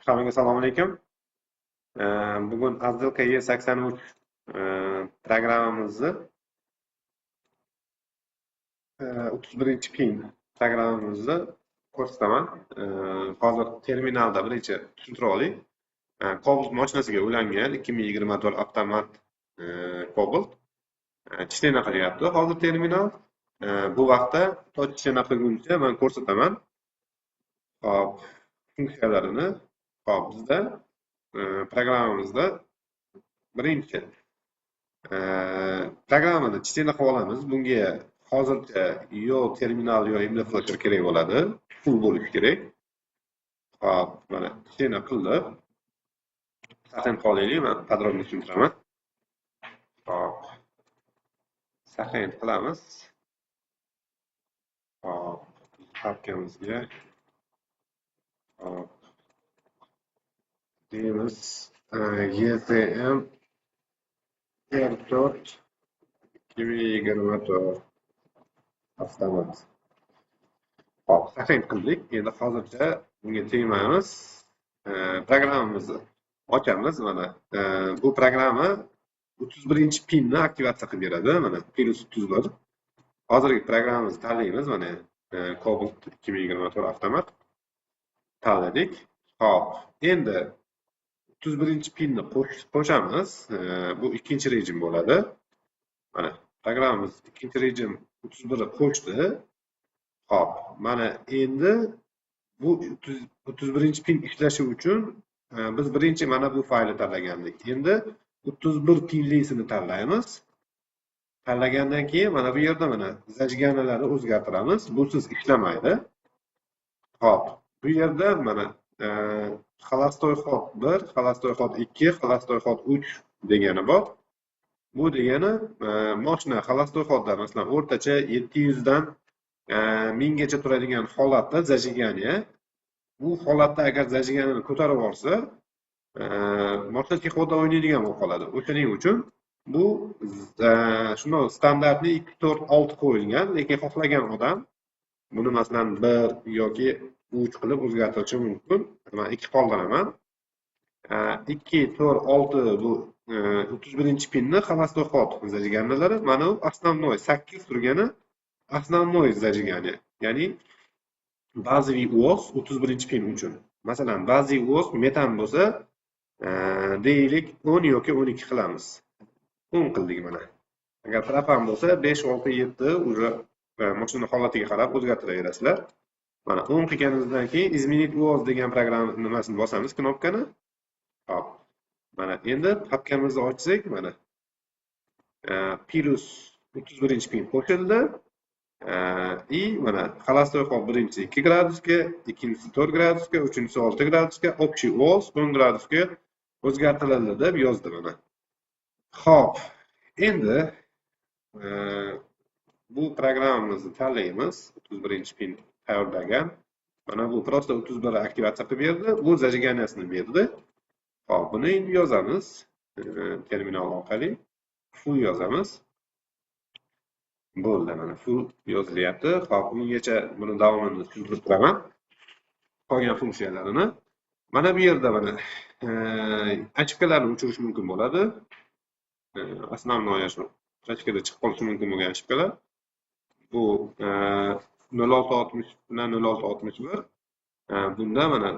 Hammaga assalomu alaykum. Bugun Azilka E83 programmamizni 31-pin programmamizni ko'rsataman. Hozir terminalda birinchi tushuntirib oling. Cobalt mashinasiga ulangan 2024 avtomat Cobalt tishlana qilyapti. Hozir terminal bu vaqtda tishlana qilguncha men ko'rsataman. Hop, funksiyalarini. Hop, bizda programmamizda birinchi programmani tishlana qilib olamiz. Bunga hozircha yo terminal yo MD-flasher kerak bo'ladi. Full bo'lishi kerak. Hop, mana tishlana qilib saqlanib qolaylik. Men podrobniy tushuntiraman. Hop, saqlanib qilamiz. Hop, papkamizga hop deymiz GTM R4 2024 avtomat. Hop, saqlanib qildik. Endi hozircha bunga tegmaymiz. Programmamizni ochamiz. Mana bu programma 31-pinni aktivatsiya qilib beradi. Mana +31. Hozirgi programmamizni tanlaymiz. Mana Cobalt 2024 avtomat tanladik. Hop, endi 31-pinni qo'shamiz. Bu ikkinchi rejim bo'ladi. Mana programmamiz ikkinchi rejim 31 qo'shdi. Hop, mana endi bu 31-pin ishlashi uchun biz birinchi mana bu faylni tanlagandik. Endi 31 pinlisini tanlaymiz. Tanlagandan keyin mana bu yerda mana zajganalarni o'zgartiramiz. Busiz ishlamaydi. Hop, bu yerda mana xolastoy xod 1, xolastoy xod 2, xolastoy xod 3 degani bor. Bu degani mashina xolastoy xodda masalan o'rtacha 700 dan 1000 gacha turadigan holatda zajigani. Bu holatda agar zajiganini ko'tarib olsa, mashina texvodda o'ynaydigan bo'lib qoladi. O'shaning uchun bu shuni standartni 2, 4, 6 qo'yilgan, lekin xohlagan odam buni masalan 1 yoki 3 qilib o'zgartirishi mumkin. Men 2 qoldiraman. 2, 4, 6 bu 31-pinni xolastoy xod zajiganlari. Mana bu основной 8 turgani основной zajigani. Ya'ni bazaviy UOS 31-pin uchun. Masalan, bazaviy UOS metan bo'lsa, deylik 10 yoki 12 qilamiz. 10 qildik mana. Agar propan bo'lsa 5, 6, 7 уже mashina holatiga qarab o'zgartiraverasizlar. Mana 10 qilganimizdan keyin izmenit UOS degan programma nimasini bosamiz knopkani. Hop. Mana endi papkamizni ochsak, mana plus 31-pin qo'shildi. И mana xolastoy xod birinchisi 2 gradusga, ikkinchisi 4 gradusga, uchinchisi 6 gradusga, общий UOS 10 gradusga o'zgartirildi deb yozdi mana. Xo'p, endi bu programmamizni tanlaymiz. 31-pin tayyorlagan. Mana bu prosta 31 aktivatsiya qilib berdi. Bu zajiganiyasini berdi. Hop, buni endi yozamiz. Terminal orqali full yozamiz. Bo'ldi, mana full yozilyapti. Hop, bungacha buni davomini tushuntirib turaman. Qolgan funksiyalarini. Mana bu yerda mana achipkalarni o'chirish mumkin bo'ladi. Основной shu achipkada chiqib qolishi mumkin bo'lgan achipkalar. Bu 0660 bilan 0661. Bunda mana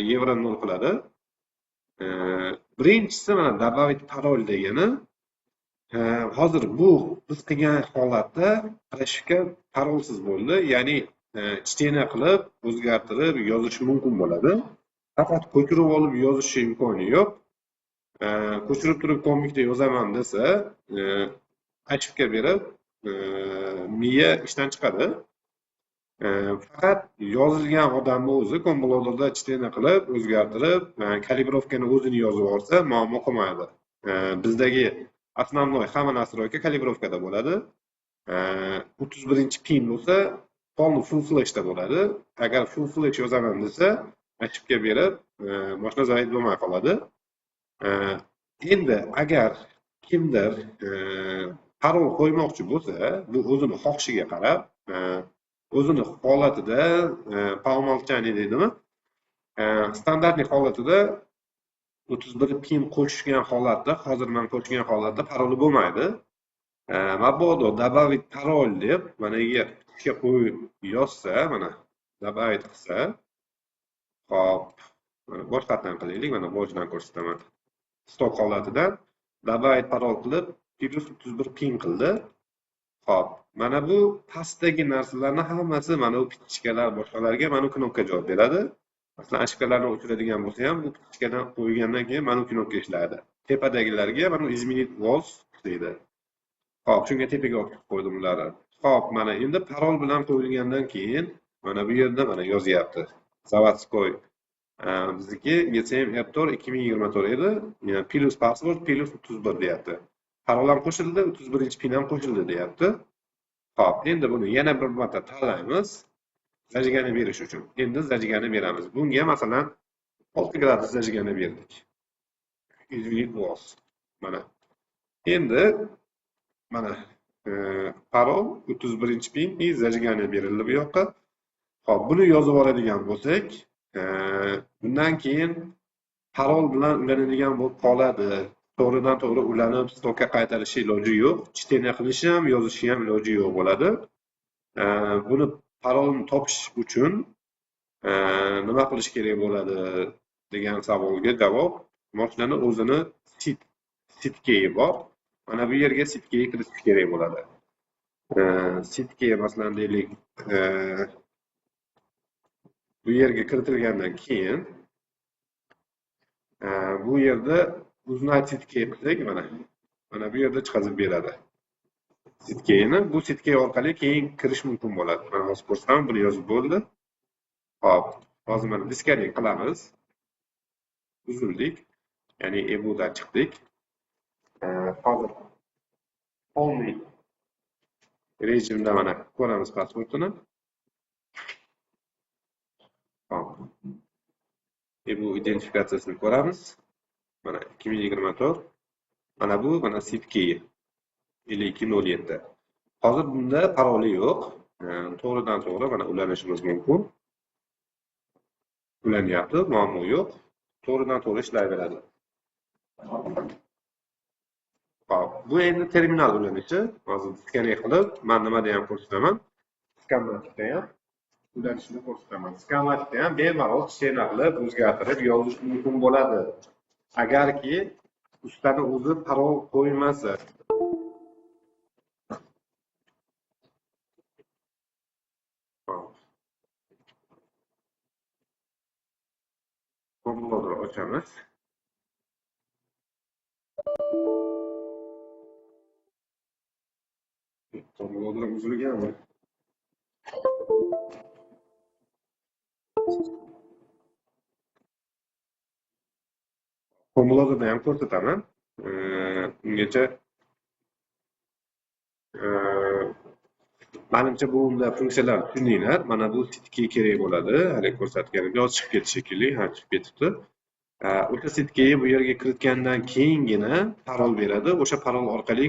yevro 0 qiladi. Birinchisi mana добавить parol degani. Hozir bu biz qilgan holatda plastikka parolsiz bo'ldi. Ya'ni chitena qilib, o'zgartirib yozish mumkin bo'ladi. Faqat ko'chirib olib yozish imkoni yo'q. Ko'chirib turib kombikda yozaman desa, achibga berib miya ishdan chiqadi. Faqat yozilgan odamning o'zi kompyuterda chitena qilib, o'zgartirib, kalibrovkani o'zini yozib olsa, muammo qolmaydi. Bizdagi основной hamma настройка kalibrovkada bo'ladi. 31-pin bo'lsa, polni full flashda bo'ladi. Agar full flash yozaman desa, achibga berib, mashina zayd bo'lmay qoladi. Endi agar kimdir parol qo'ymoqchi bo'lsa, bu o'zini xohishiga qarab, o'zini holatida по умолчанию deydimi? Standartli holatida 31 pin qo'shgan holatda, hozir men qo'shgan holatda paroli bo'lmaydi. Mabodo добавить parol deb mana yer ishga qo'yib yozsa, mana добавить qilsa, hop, mana boshqatdan qilaylik, mana boshdan ko'rsataman. Stok holatidan добавить parol qilib, plus 31 pin qildi. Hop, mana bu pastdagi narsalarning hammasi mana bu pichkalar boshqalarga mana bu knopka javob beradi. Masalan, ashkalarni o'chiradigan bo'lsa ham bu pichkadan qo'ygandan keyin mana bu knopka ishlaydi. Tepadagilarga mana bu изменить voz deydi. Hop, shunga tepaga olib qo'ydim ularni. Hop, mana endi parol bilan qo'yilgandan keyin mana bu yerda mana yozyapti. Заводской bizniki GCM Aptor 2024 edi. Plus password plus 31 deyapti. Parol ham qo'shildi, 31-pin ham qo'shildi deyapti. Hop, endi buni yana bir marta tanlaymiz. Zajigani berish uchun. Endi zajigani beramiz. Bunga masalan 6 gradus zajigani berdik. Изменить voz. Mana. Endi mana parol 31-pin и zajigani berildi bu yoqqa. Hop, buni yozib oladigan bo'lsak, bundan keyin parol bilan ulanadigan bo'lib qoladi. To'g'ridan to'g'ri ulanib stokka qaytarish iloji yo'q. Chitena qilish ham, yozish ham iloji yo'q bo'ladi. Buni parolni topish uchun nima qilish kerak bo'ladi degan savolga javob mashinaning o'zini sitkeyi bor. Mana bu yerga sitkeyi kiritish kerak bo'ladi. Sitkeyi masalan deylik, bu yerga kiritilgandan keyin bu yerda uznat sitkeyi qilsak, mana bu yerda chiqazib beradi. Sitkeyni bu sitkey orqali keyin kirish mumkin bo'ladi. Mana hozir ko'rsam, buni yozib bo'ldi. Hop, hozir mana diskaning qilamiz. Uzildik, ya'ni EBUdan chiqdik. Hozir only rejimda mana ko'ramiz pasportini. Hop. EBU identifikatsiyasini ko'ramiz. Mana 2024. Mana bu mana sitkeyi 5207. Hozir bunda paroli yo'q. To'g'ridan to'g'ri mana ulanishimiz mumkin. Ulanyapti, muammo yo'q. To'g'ridan to'g'ri ishlayveradi. Hop, bu endi terminal ulanishi. Hozir skaner qilib, men nimada ham ko'rsataman. Skanlatda ham ulanishini ko'rsataman. Skanlatda ham bemalol chena qilib, o'zgartirib yozish mumkin bo'ladi. Agarki ustani o'zi parol qo'ymasa. Kompyuterni ochamiz. Kompyuter uzilganmi? Kompyuterni ham ko'rsataman. Ungacha menimcha bu unda funksiyalar tushundinglar. Mana bu sitga kerak bo'ladi. Hali ko'rsatganim yo'q, chiqib ketish shekilli, ha, chiqib ketibdi. O'sha sitga bu yerga kiritgandan keyingina parol beradi. O'sha parol orqali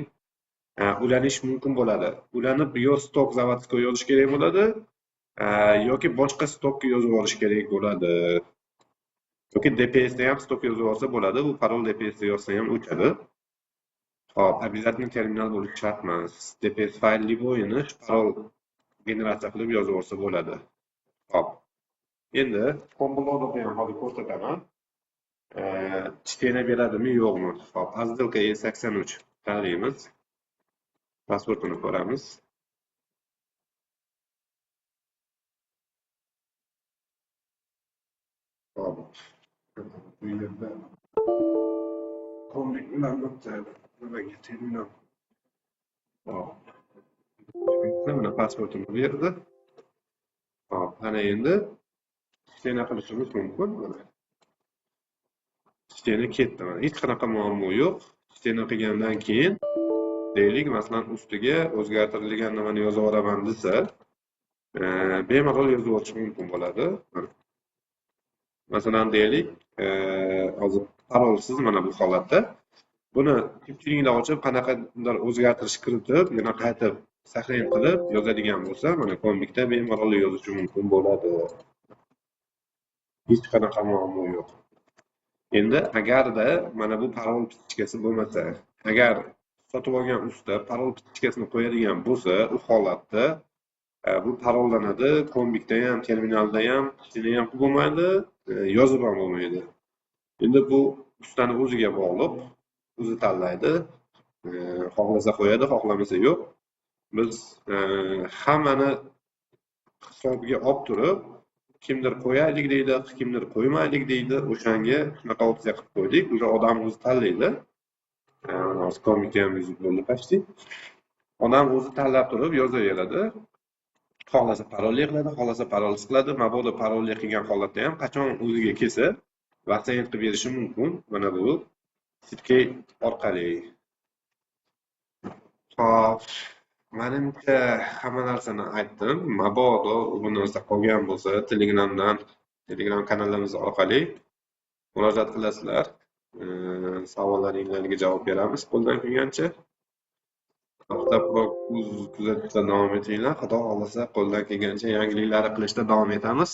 ulanish mumkin bo'ladi. Ulanib yo stok zavodga yozish kerak bo'ladi, yoki boshqa stokka yozib olish kerak bo'ladi. Yoki DPS da ham stok yozib olsa bo'ladi. Bu parol DPS da yozsa ham o'tadi. Hop, обязательно terminal bo'lishi shart emas. DPS faylli bo'yini parol generatsiya qilib yozib olsa bo'ladi. Hop. Endi kompyuterda ham hozir ko'rsataman. Chitena beradimi, yo'qmi? Hop, azdelka E83 tanlaymiz. Pasportini ko'ramiz. Hop. Bu yerda komik ulanmoqda. Nimaga terminal? Hop. Mana pasportini berdi. Hop, ana endi chitena qilishimiz mumkin. Chitena ketdi. Hech qanaqa muammo yo'q. Chitena qilgandan keyin deylik, masalan, ustiga o'zgartirilgan nimani yozib olaman desa, bemalol yozib olish mumkin bo'ladi. Masalan, deylik, hozir parolsiz mana bu holatda buni ko'pchiliklar ochib, qanaqadir o'zgartirish kiritib, yana qaytib saqlanib qilib yozadigan bo'lsa, mana kombikda bemalol yozish mumkin bo'ladi. hech qanaqa muammo yo'q. Endi agarda mana bu parol pichkasi bo'lmasa, agar sotib olgan usta parol pichkasini qo'yadigan bo'lsa, u holatda bu parollanadi, kombikda ham, terminalda ham, ichida ham bo'lmaydi, yozib ham bo'lmaydi. Endi bu ustani o'ziga bog'liq, o'zi tanlaydi, xohlasa qo'yadi, xohlamasa yo'q. Biz hammani hisobiga olib turib, kimdir qo'yaylik deydi, kimdir qo'ymaylik deydi, o'shanga shunaqa opsiya qilib qo'ydik. O'sha odam o'zi tanlaydi. Hozir komikka ham yozib bo'ldi почти. Odam o'zi tanlab turib yozaveradi. Xohlasa parolli qiladi, xohlasa parolsiz qiladi. Mabodo parolli qilgan holatda ham qachon o'ziga kelsa, vaqtida qilib berishi mumkin. Mana bu Sitkey orqali. Xo'p, menimcha hamma narsani aytdim. Mabodo bu narsa qolgan bo'lsa, Telegram kanalimiz orqali murojaat qilasizlar. Savollaringizga javob beramiz qo'ldan kelgancha. Kuzatishda davom etinglar. Xudo xohlasa qo'ldan kelgancha yangiliklar qilishda davom etamiz.